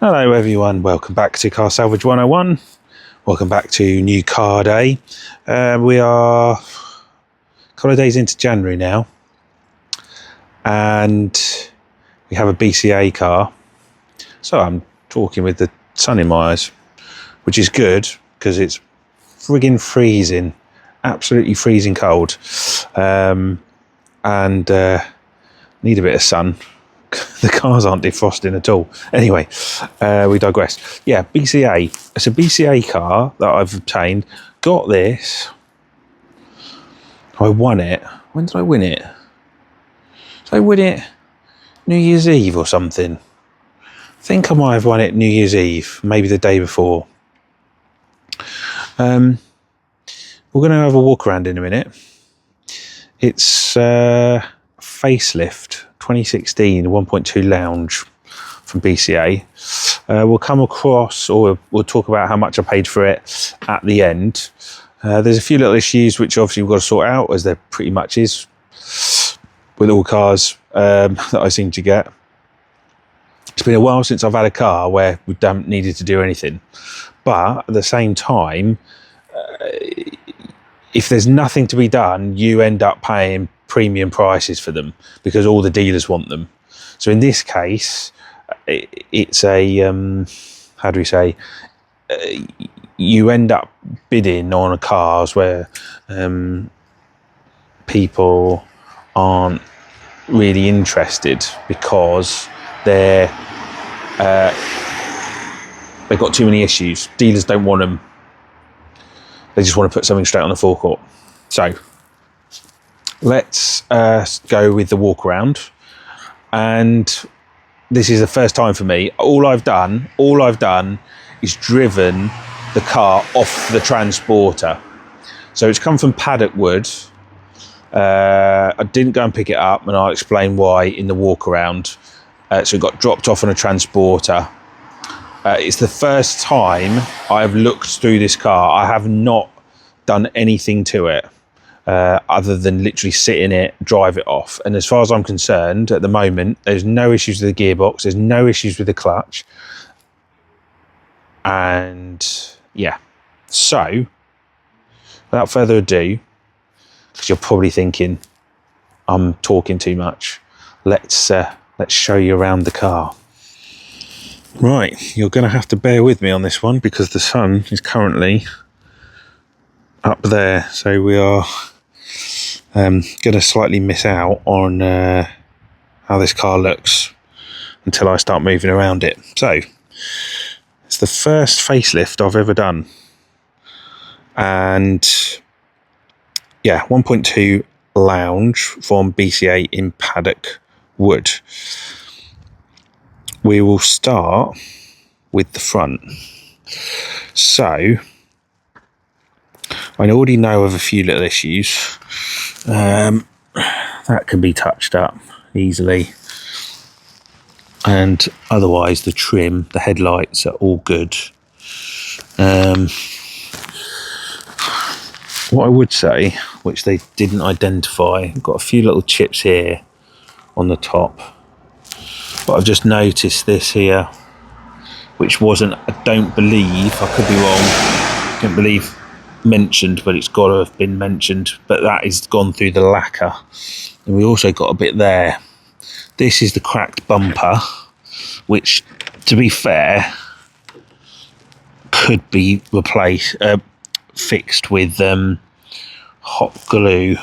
Hello everyone, welcome back to Car Salvage 101. Welcome back to New Car Day. We are a couple of days into January now, and we have a BCA car. So I'm talking with the sun in my eyes, which is good because it's friggin' freezing, absolutely freezing cold, and need a bit of sun. The cars aren't defrosting at all. Anyway, we digress. Yeah, BCA. It's a BCA car that I've obtained. Got this. I won it. When did I win it? Did I win it New Year's Eve or something? I think I might have won it New Year's Eve, maybe the day before. We're going to have a walk around in a minute. It's Facelift 2016 1.2 Lounge from BCA. We'll come across, or we'll talk about how much I paid for it at the end. There's a few little issues which obviously we've got to sort out, as there pretty much is with all cars that I seem to get. It's been a while since I've had a car where we haven't needed to do anything, but at the same time, if there's nothing to be done, you end up paying premium prices for them because all the dealers want them. So in this case, it's a how do we say, you end up bidding on cars where people aren't really interested because they've got too many issues. Dealers don't want them. They just want to put something straight on the forecourt. So let's go with the walk around. And this is the first time for me. All I've done is driven the car off the transporter. So it's come from Paddock Wood. I didn't go and pick it up, and I'll explain why in the walk around. So it got dropped off on a transporter. It's the first time I've looked through this car. I have not done anything to it other than literally sit in it, drive it off. And as far as I'm concerned, at the moment, there's no issues with the gearbox. There's no issues with the clutch. And yeah, so without further ado, because you're probably thinking I'm talking too much, let's show you around the car. Right, you're going to have to bear with me on this one because the sun is currently up there, so we are going to slightly miss out on how this car looks until I start moving around it. So it's the first facelift I've ever done, and yeah, 1.2 Lounge from BCA in Paddock Wood. We will start with the front. So I already know of a few little issues that can be touched up easily, and otherwise the trim, the headlights are all good. What I would say, which they didn't identify, I've got a few little chips here on the top, but I've just noticed this here, which wasn't, I don't believe, I could be wrong, I don't believe mentioned, but it's got to have been mentioned, but that is gone through the lacquer. And we also got a bit there. This is the cracked bumper, which, to be fair, could be fixed with hot glue.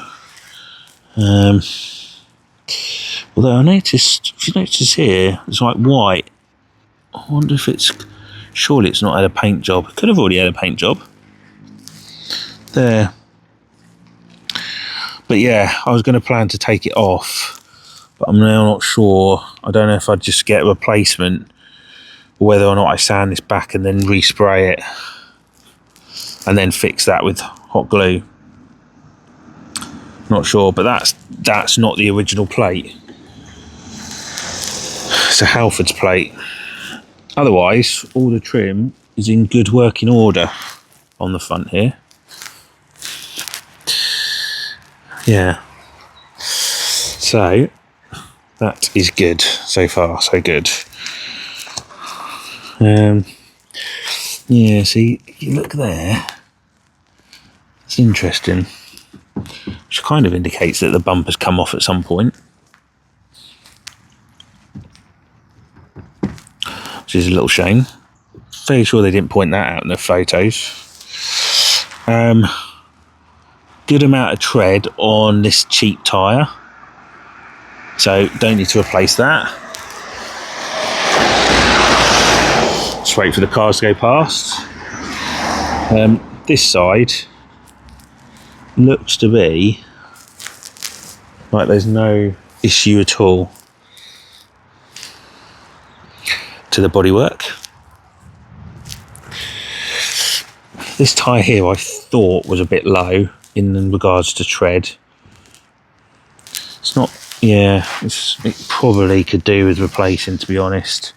Although I noticed, if you notice here, it's like white. I wonder if it's, surely it's not had a paint job. It could have already had a paint job. There. But yeah, I was going to plan to take it off, but I'm now not sure. I don't know if I'd just get a replacement, or whether or not I sand this back and then respray it and then fix that with hot glue. Not sure, but that's not the original plate. It's a Halford's plate. Otherwise, all the trim is in good working order on the front here. Yeah. So that is good. So far, so good. Yeah, see, you look there, it's interesting, which kind of indicates that the bumper's come off at some point, which is a little shame. Fairly sure they didn't point that out in the photos. Good amount of tread on this cheap tyre, so don't need to replace that. Just wait for the cars to go past. This side looks to be like there's no issue at all to the bodywork. This tyre here I thought was a bit low in regards to tread. It's not, yeah, it probably could do with replacing, to be honest.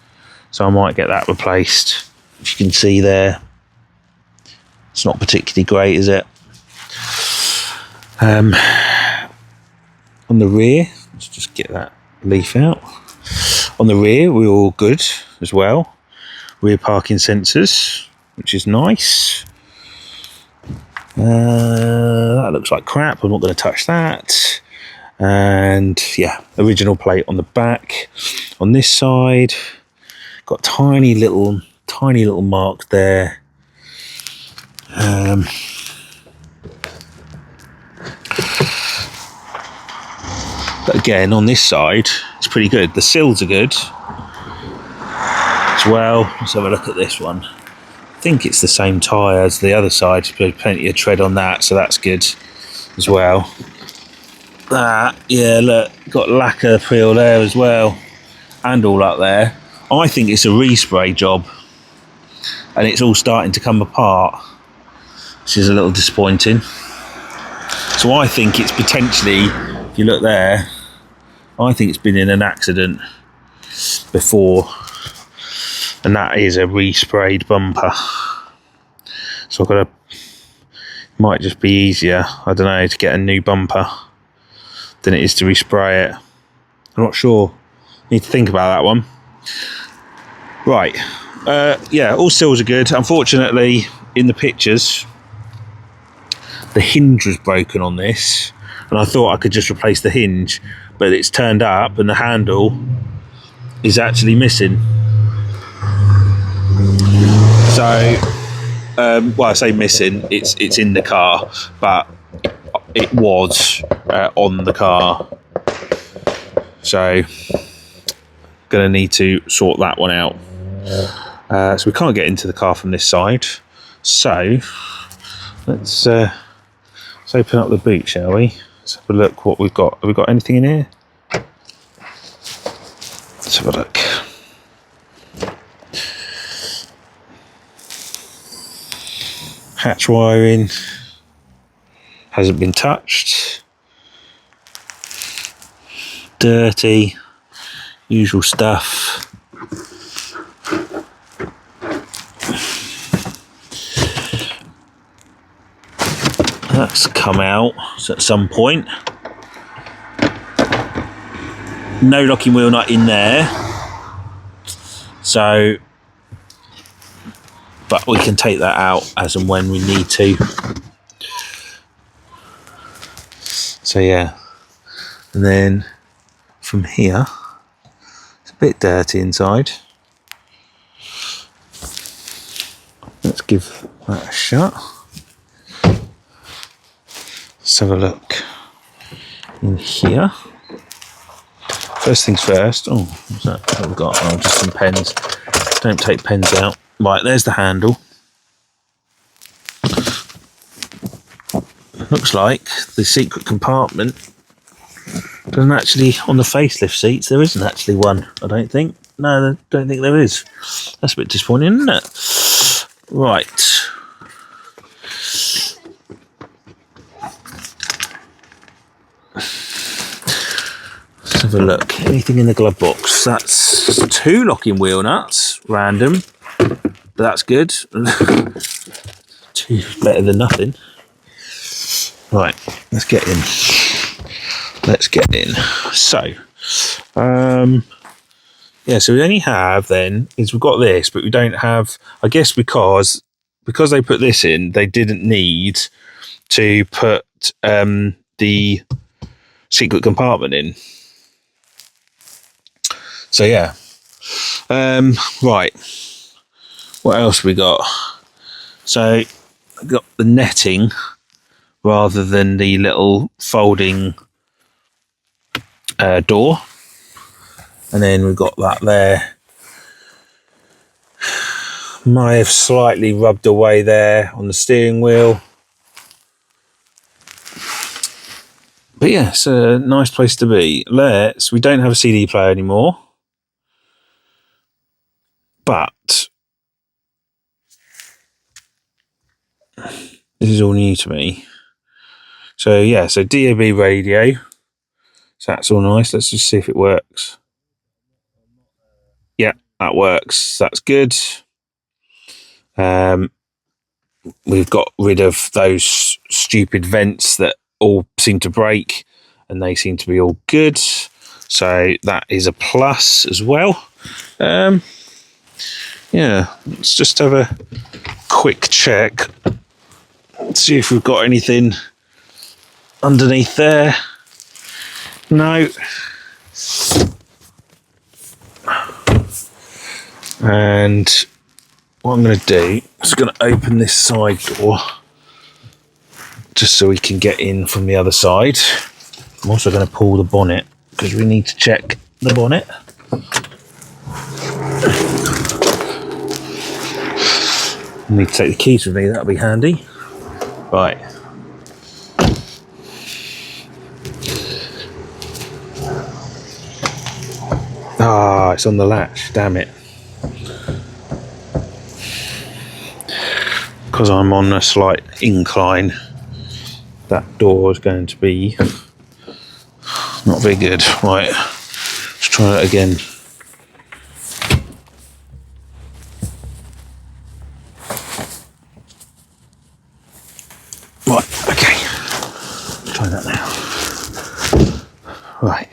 So I might get that replaced. If you can see there, it's not particularly great, is it? On the rear, let's just get that leaf out. On the rear, we're all good as well. Rear parking sensors, which is nice. That looks like crap. I'm not going to touch that. And yeah, original plate on the back. On this side, got tiny little marks there. But again, on this side, it's pretty good. The sills are good as well. Let's have a look at this one. I think it's the same tyre as the other side. There's plenty of tread on that, so that's good as well. That, yeah, look, got lacquer peel there as well, and all up there. I think it's a respray job, and it's all starting to come apart, which is a little disappointing. So I think it's potentially, if you look there, I think it's been in an accident before, and that is a resprayed bumper. So I've got to, might just be easier, I don't know, to get a new bumper than it is to respray it. I'm not sure. Need to think about that one. Right. Yeah, all sills are good. Unfortunately, in the pictures, the hinge was broken on this, and I thought I could just replace the hinge, but it's turned up and the handle is actually missing. So, well, I say missing, it's in the car, but it was on the car. So, gonna need to sort that one out. So we can't get into the car from this side. So, let's open up the boot, shall we? Let's have a look what we've got. Have we got anything in here? Let's have a look. Hatch wiring hasn't been touched. Dirty, usual stuff. That's come out at some point. No locking wheel nut in there. So, but we can take that out as and when we need to. So yeah, and then from here, it's a bit dirty inside. Let's give that a shot. Let's have a look in here. First things first. Oh, what's that? What have we got? Oh, just some pens. Don't take pens out. Right, there's the handle. Looks like the secret compartment doesn't actually, on the facelift seats, there isn't actually one, I don't think. No, I don't think there is. That's a bit disappointing, isn't it? Right. Let's have a look. Anything in the glove box? That's 2 locking wheel nuts, random, but that's good. 2 better than nothing. Right, let's get in. Let's get in. So, yeah, so we only have then is we've got this, but we don't have. I guess because they put this in, they didn't need to put the secret compartment in. So yeah, right. What else we got? So we got the netting rather than the little folding door, and then we've got that there. Might have slightly rubbed away there on the steering wheel. But yeah, it's a nice place to be. We don't have a CD player anymore. But this is all new to me. So yeah, so DAB radio. So that's all nice. Let's just see if it works. Yeah, that works. That's good. We've got rid of those stupid vents that all seem to break, and they seem to be all good. So that is a plus as well. Yeah, let's just have a quick check. See if we've got anything underneath there. No. And what I'm going to do is going to open this side door just so we can get in from the other side. I'm also going to pull the bonnet because we need to check the bonnet. I need to take the keys with me, that'll be handy. Right. Ah, it's on the latch, damn it. Because I'm on a slight incline, that door is going to be not very good. Right, let's try that again. Right, okay. Let's try that now. Right.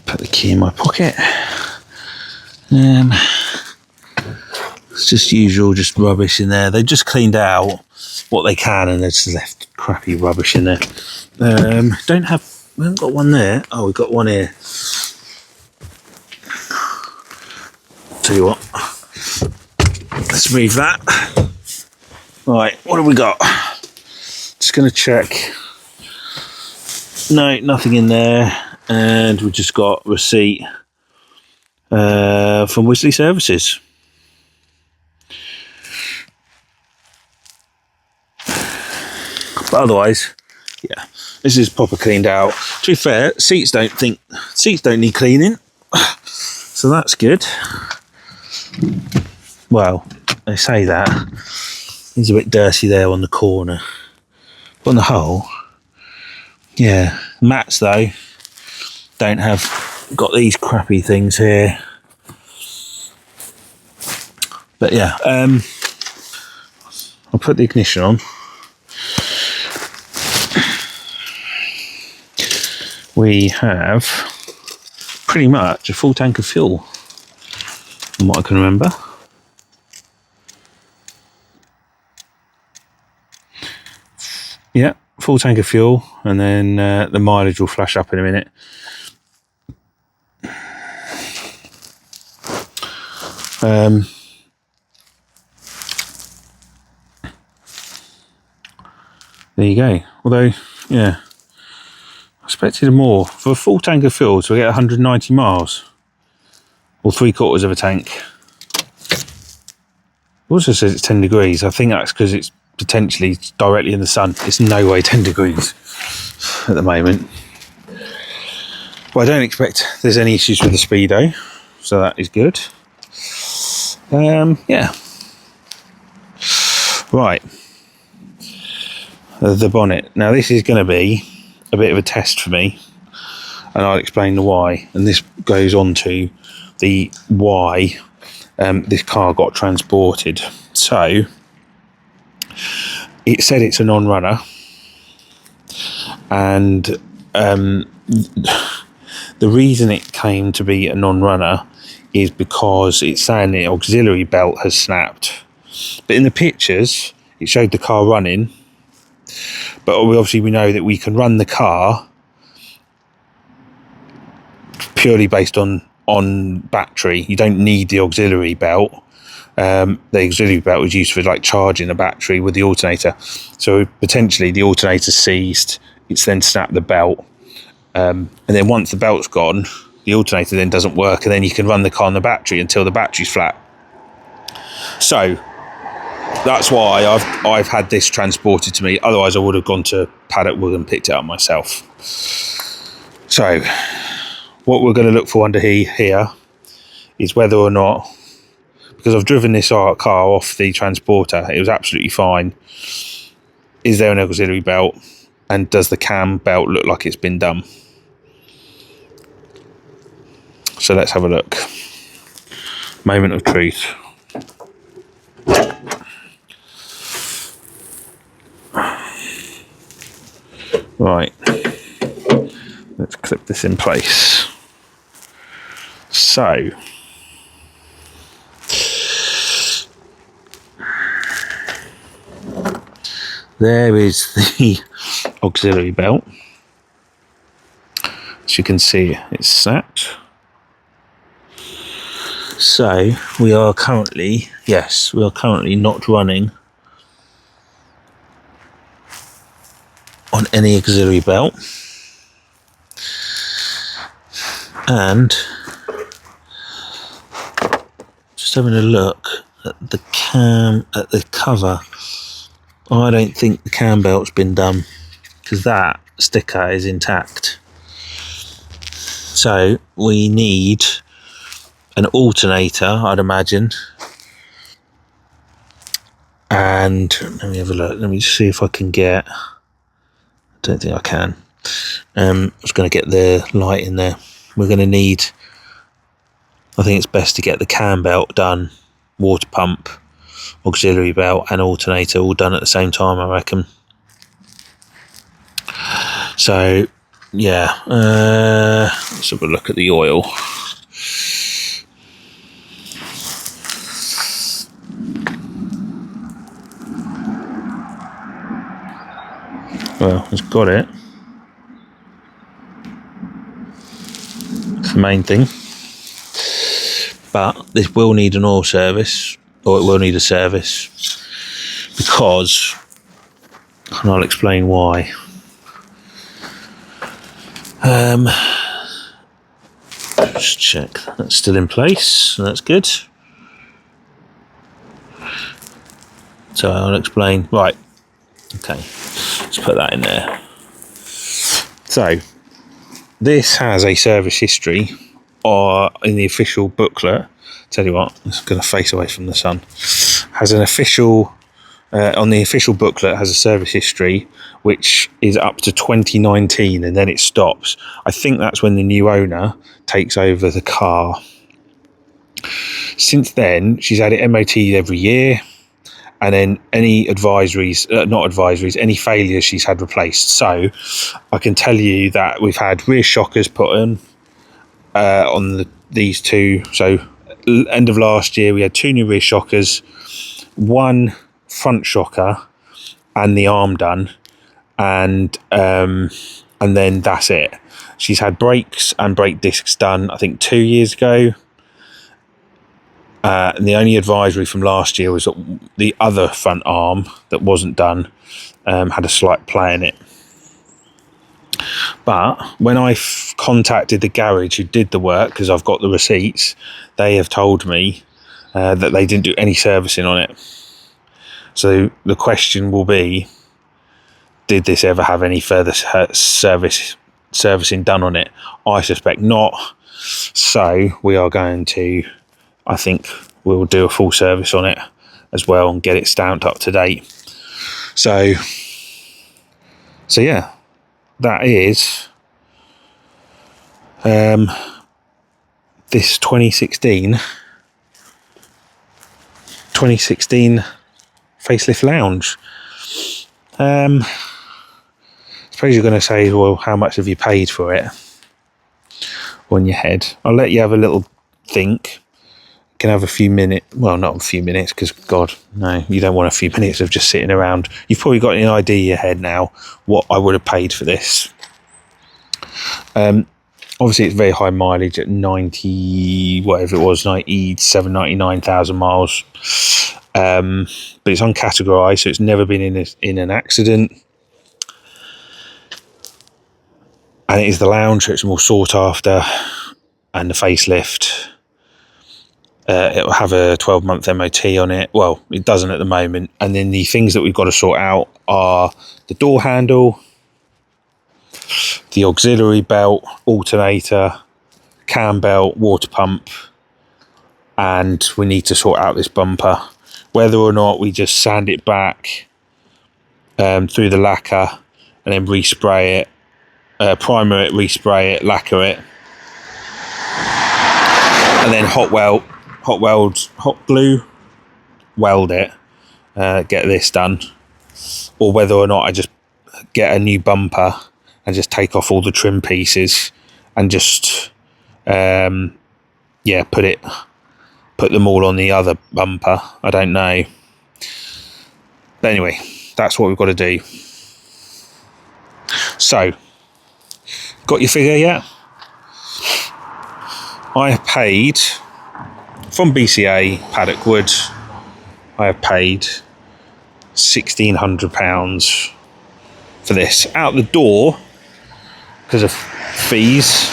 Put the key in my pocket. It's just usual, just rubbish in there. They just cleaned out what they can and they just left crappy rubbish in there. We haven't got one there. Oh, we've got one here. Tell you what, let's move that. Right, what have we got? Just going to check. No, nothing in there. And we've just got receipt from Wisley Services. But otherwise, yeah, this is proper cleaned out. To be fair, seats don't need cleaning, so that's good. Well, they say that. It's a bit dirty there on the corner. But on the whole, yeah. Mats though got these crappy things here. But yeah, I'll put the ignition on. We have pretty much a full tank of fuel, from what I can remember. Yeah, full tank of fuel, and then the mileage will flash up in a minute. There you go. Although, yeah, I expected more. For a full tank of fuel to get 190 miles, or 3/4 of a tank. It also says it's 10 degrees. I think that's because it's potentially directly in the sun. It's no way 10 degrees at the moment. But I don't expect there's any issues with the speedo, so that is good. Yeah. Right. The bonnet. Now this is going to be a bit of a test for me, and I'll explain the why. And this goes on to the why this car got transported. So it said it's a non-runner, and The reason it came to be a non-runner is because it's saying the auxiliary belt has snapped. But in the pictures, it showed the car running. But obviously we know that we can run the car purely based on battery. You don't need the auxiliary belt. The auxiliary belt was used for like charging the battery with the alternator. So potentially the alternator seized, it's then snapped the belt. And then once the belt's gone, the alternator then doesn't work, and then you can run the car on the battery until the battery's flat. So that's why I've had this transported to me. Otherwise I would have gone to Paddock Wood and picked it up myself. So what we're going to look for under here is whether or not, because I've driven this car off the transporter, it was absolutely fine. Is there an auxiliary belt, and does the cam belt look like it's been done? So let's have a look. Moment of truth. Right, let's clip this in place. So there is the auxiliary belt. As you can see, it's snapped. So we are currently not running on any auxiliary belt, and just having a look at the cover, I don't think the cam belt's been done, because that sticker is intact. So we need an alternator, I'd imagine. And let me have a look. Let me just see if I can get... I don't think I can. I was going to get the light in there. We're going to need... I think it's best to get the cam belt done, water pump, auxiliary belt and alternator all done at the same time, I reckon. So, yeah. Let's have a look at the oil. Well, it's got it. It's the main thing. But this will need an oil service, or it will need a service, because, and I'll explain why. Just check that's still in place, so that's good. So I'll explain. Right. Okay. Let's put that in there. So this has a service history, or in the official booklet. Tell you what, it's going to face away from the sun. Has an official on the official booklet has a service history which is up to 2019, and then it stops. I think that's when the new owner takes over the car. Since then, she's had it MOT'd every year, and then any any failures she's had replaced. So I can tell you that we've had rear shockers put in on these two. So end of last year, we had 2 new rear shockers, 1 front shocker, and the arm done, and then that's it. She's had brakes and brake discs done, I think 2 years ago. And the only advisory from last year was that the other front arm that wasn't done had a slight play in it. But when I contacted the garage who did the work, because I've got the receipts, they have told me that they didn't do any servicing on it. So the question will be, did this ever have any further servicing done on it? I suspect not. So we are going to, I think we'll do a full service on it as well and get it stamped up to date. So yeah, that is this 2016 Facelift Lounge. I suppose you're going to say, well, how much have you paid for it? on your head. I'll let you have a little think. You can have a few minutes, well, not a few minutes, because God, no, you don't want a few minutes of just sitting around. You've probably got an idea in your head now what I would have paid for this. Obviously it's very high mileage at 90, whatever it was, 97, 99,000 miles. But it's uncategorized, so it's never been in an accident. And it is the lounge, so it's more sought after, and the facelift. It will have a 12-month MOT on it. Well, it doesn't at the moment. And then the things that we've got to sort out are the door handle, the auxiliary belt, alternator, cam belt, water pump, and we need to sort out this bumper. Whether or not we just sand it back through the lacquer and then respray it, primer it, respray it, lacquer it, and then hot glue weld it, get this done, or whether or not I just get a new bumper and just take off all the trim pieces and just put them all on the other bumper. I don't know, but anyway, that's what we've got to do. So, got your figure yet? I have paid from BCA Paddock Wood. I have paid £1,600 for this out the door because of fees.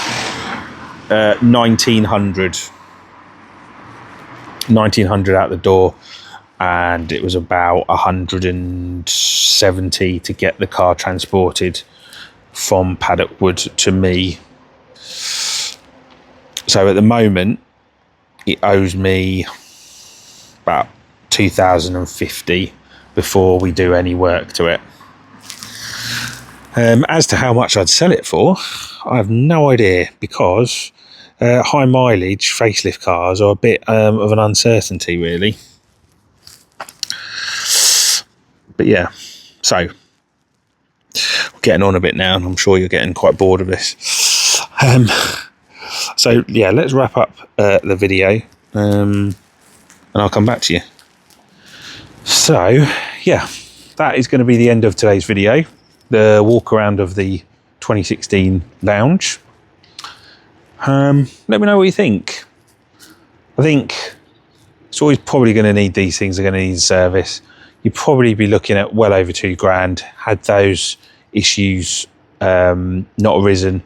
1900 out the door, and it was about 170 to get the car transported from Paddock Wood to me. So at the moment it owes me about 2,050 before we do any work to it. As to how much I'd sell it for, I have no idea, because high mileage facelift cars are a bit of an uncertainty, really. But yeah, so we're getting on a bit now, and I'm sure you're getting quite bored of this. So yeah, let's wrap up the video, and I'll come back to you. So yeah, that is going to be the end of today's video. The walk around of the 2016 Lounge. Let me know what you think. I think it's always probably going to need, these things are going to need service. You'd probably be looking at well over £2,000 had those issues not arisen.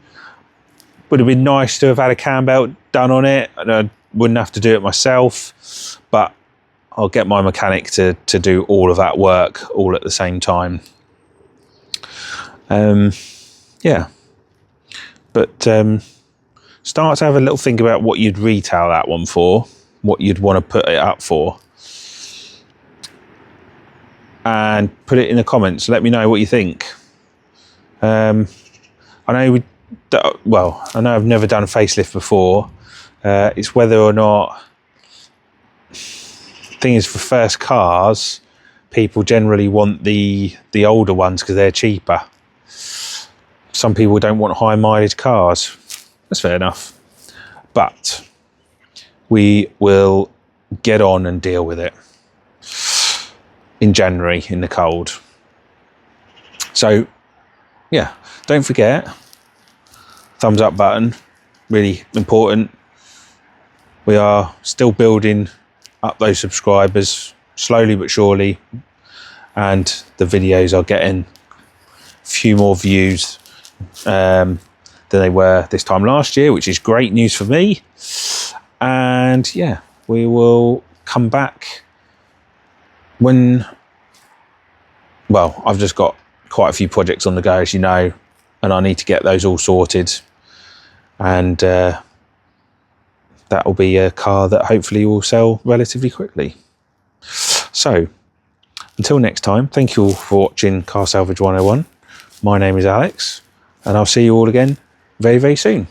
Would have been nice to have had a cam belt done on it, and I wouldn't have to do it myself, but I'll get my mechanic to do all of that work all at the same time. Yeah, but start to have a little think about what you'd retail that one for, what you'd want to put it up for, and put it in the comments. Let me know what you think. I know I know I've never done a facelift before. It's whether or not, thing is, for first cars, people generally want the older ones because they're cheaper. Some people don't want high mileage cars. That's fair enough. But we will get on and deal with it in January in the cold. So yeah, don't forget, thumbs up button, really important. We are still building up those subscribers slowly but surely, and the videos are getting a few more views than they were this time last year, which is great news for me. And yeah, we will come back when, well, I've just got quite a few projects on the go, as you know, and I need to get those all sorted, and that will be a car that hopefully will sell relatively quickly. So until next time, thank you all for watching Car Salvage 101. My name is Alex, and I'll see you all again very, very soon.